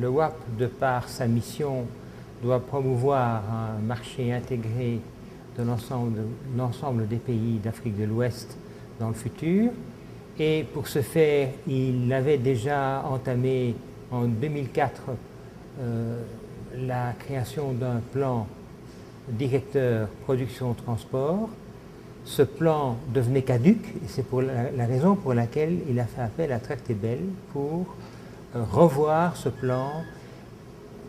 le WAP, de par sa mission, doit promouvoir un marché intégré de l'ensemble des pays d'Afrique de l'Ouest dans le futur. Et pour ce faire, il avait déjà entamé en 2004 la création d'un plan directeur production-transport. Ce plan devenait caduc et c'est pour la raison pour laquelle il a fait appel à Tractebel pour revoir ce plan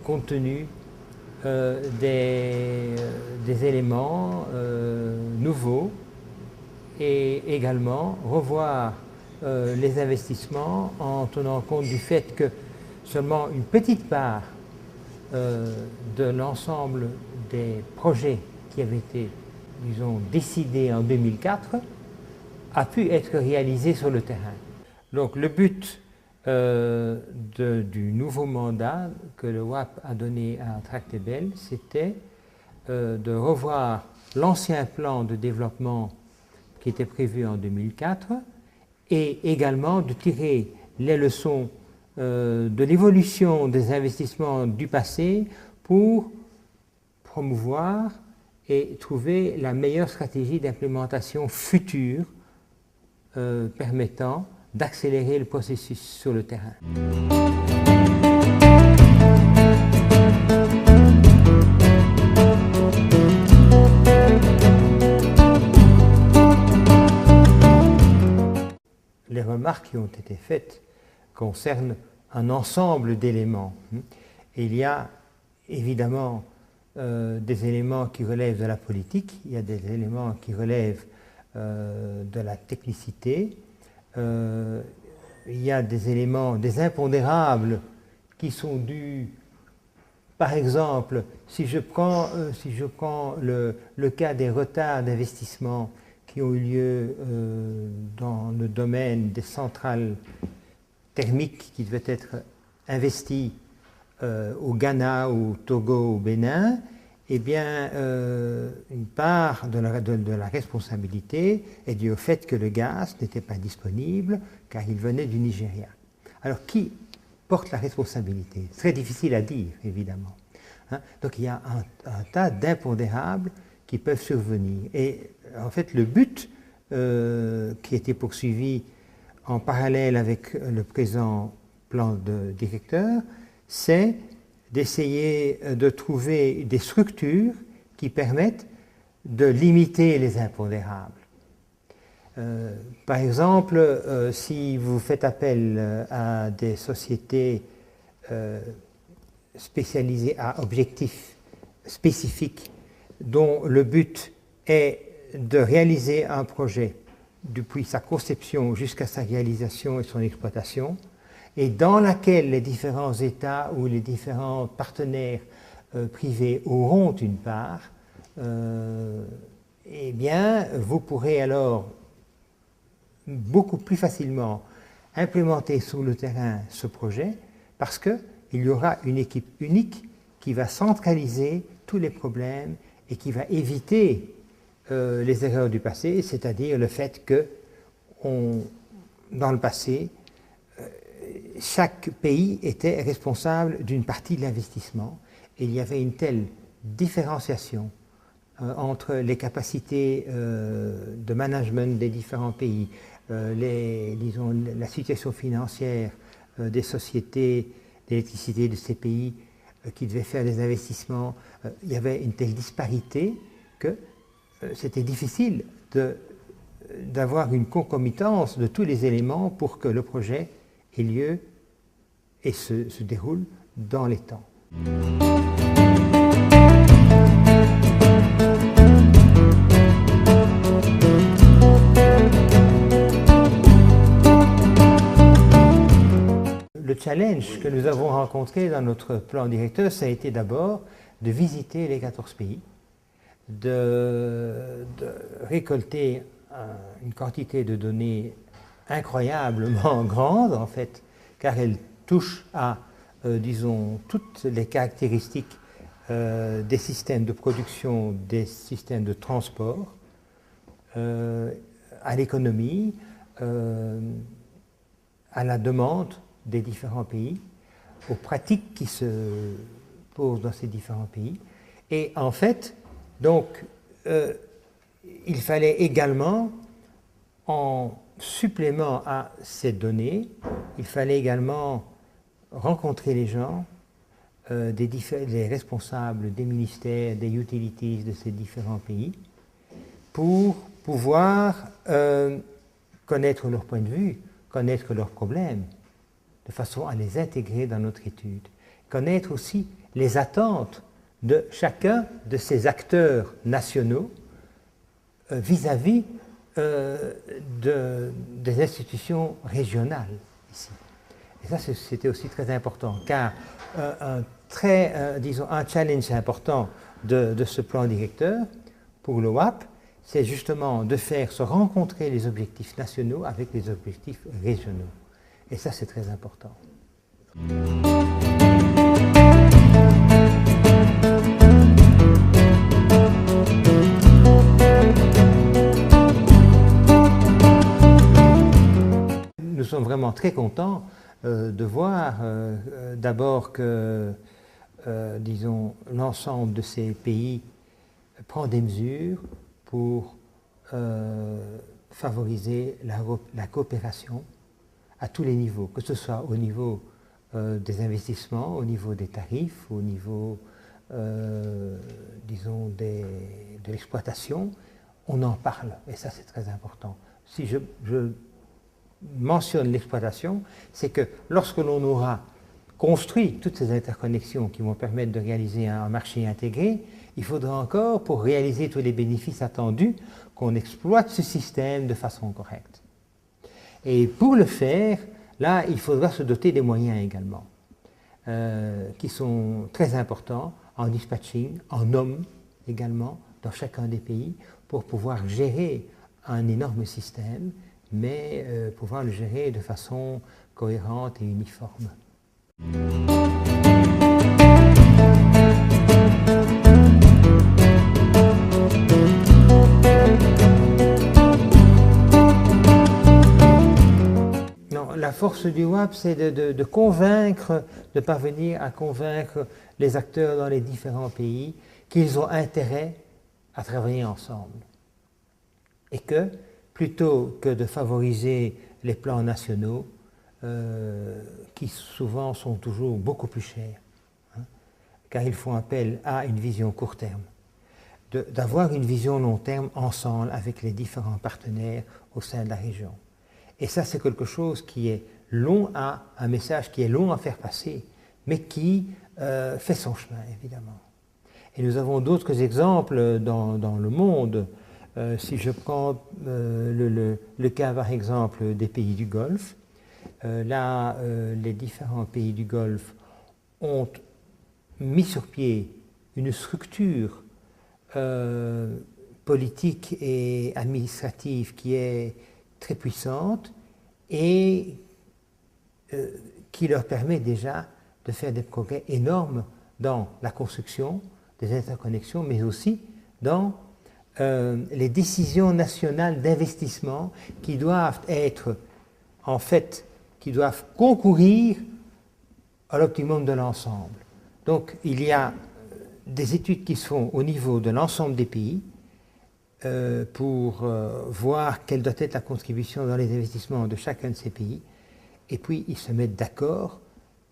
compte tenu des éléments nouveaux et également revoir les investissements en tenant compte du fait que seulement une petite part de l'ensemble des projets qui avaient été, disons, décidés en 2004 a pu être réalisé sur le terrain. Donc le but du nouveau mandat que le WAP a donné à Tractebel, c'était de revoir l'ancien plan de développement qui était prévu en 2004 et également de tirer les leçons de l'évolution des investissements du passé pour promouvoir et trouver la meilleure stratégie d'implémentation future permettant d'accélérer le processus sur le terrain. Les remarques qui ont été faites concernent un ensemble d'éléments. Il y a évidemment des éléments qui relèvent de la politique, il y a des éléments qui relèvent de la technicité, il y a des éléments, des impondérables qui sont dus, par exemple, si je prends le cas des retards d'investissement qui ont eu lieu dans le domaine des centrales thermiques qui devaient être investies au Ghana, au Togo, au Bénin, eh bien, une part de la responsabilité est due au fait que le gaz n'était pas disponible car il venait du Nigeria. Alors, qui porte la responsabilité? C'est très difficile à dire, évidemment. Donc, il y a un tas d'impondérables qui peuvent survenir. Et en fait, le but qui était poursuivi en parallèle avec le présent plan de directeur, c'est d'essayer de trouver des structures qui permettent de limiter les impondérables. Par exemple, si vous faites appel à des sociétés spécialisées à objectifs spécifiques dont le but est de réaliser un projet depuis sa conception jusqu'à sa réalisation et son exploitation, et dans laquelle les différents États ou les différents partenaires privés auront une part, eh bien, vous pourrez alors beaucoup plus facilement implémenter sur le terrain ce projet parce qu'il y aura une équipe unique qui va centraliser tous les problèmes et qui va éviter les erreurs du passé, c'est-à-dire le fait que, dans le passé, chaque pays était responsable d'une partie de l'investissement et il y avait une telle différenciation entre les capacités de management des différents pays, disons, la situation financière des sociétés d'électricité de ces pays qui devaient faire des investissements. Il y avait une telle disparité que c'était difficile d'avoir une concomitance de tous les éléments pour que le projet ait lieu et se déroule dans les temps. Le challenge que nous avons rencontré dans notre plan directeur, ça a été d'abord de visiter les 14 pays, de récolter une quantité de données incroyablement grande en fait, car elle touche à, disons, toutes les caractéristiques des systèmes de production, des systèmes de transport, à l'économie, à la demande des différents pays, aux pratiques qui se posent dans ces différents pays. Et en fait, donc, il fallait également, en supplément à ces données, il fallait également rencontrer les gens, les responsables des ministères, des utilities de ces différents pays, pour pouvoir connaître leur point de vue, connaître leurs problèmes, de façon à les intégrer dans notre étude. Connaître aussi les attentes de chacun de ces acteurs nationaux vis-à-vis des institutions régionales ici. Et ça, c'était aussi très important, car un challenge important de ce plan directeur pour le WAP, c'est justement de faire se rencontrer les objectifs nationaux avec les objectifs régionaux. Et ça, c'est très important. Nous sommes vraiment très contents de voir d'abord que, disons, l'ensemble de ces pays prend des mesures pour favoriser la coopération à tous les niveaux, que ce soit au niveau des investissements, au niveau des tarifs, au niveau, disons, de l'exploitation. On en parle, et ça c'est très important. Si je mentionne l'exploitation, c'est que lorsque l'on aura construit toutes ces interconnexions qui vont permettre de réaliser un marché intégré, il faudra encore, pour réaliser tous les bénéfices attendus, qu'on exploite ce système de façon correcte. Et pour le faire, là, il faudra se doter des moyens également, qui sont très importants en dispatching, en hommes également, dans chacun des pays, pour pouvoir gérer un énorme système, mais pouvoir le gérer de façon cohérente et uniforme. Non, la force du WAP, c'est de convaincre, de parvenir à convaincre les acteurs dans les différents pays qu'ils ont intérêt à travailler ensemble. Et que, plutôt que de favoriser les plans nationaux, qui souvent sont toujours beaucoup plus chers, hein, car ils font appel à une vision court terme, d'avoir une vision long terme ensemble avec les différents partenaires au sein de la région. Et ça, c'est quelque chose qui est long un message qui est long à faire passer, mais qui fait son chemin, évidemment. Et nous avons d'autres exemples dans le monde. Si je prends le cas, par exemple, des pays du Golfe, là, les différents pays du Golfe ont mis sur pied une structure politique et administrative qui est très puissante et qui leur permet déjà de faire des progrès énormes dans la construction des interconnexions, mais aussi dans les décisions nationales d'investissement qui doivent être, en fait, qui doivent concourir à l'optimum de l'ensemble. Donc, il y a des études qui se font au niveau de l'ensemble des pays pour voir quelle doit être la contribution dans les investissements de chacun de ces pays. Et puis, ils se mettent d'accord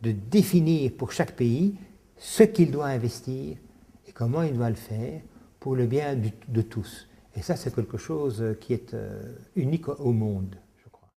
de définir pour chaque pays ce qu'il doit investir et comment il doit le faire pour le bien de tous. Et ça, c'est quelque chose qui est unique au monde, je crois.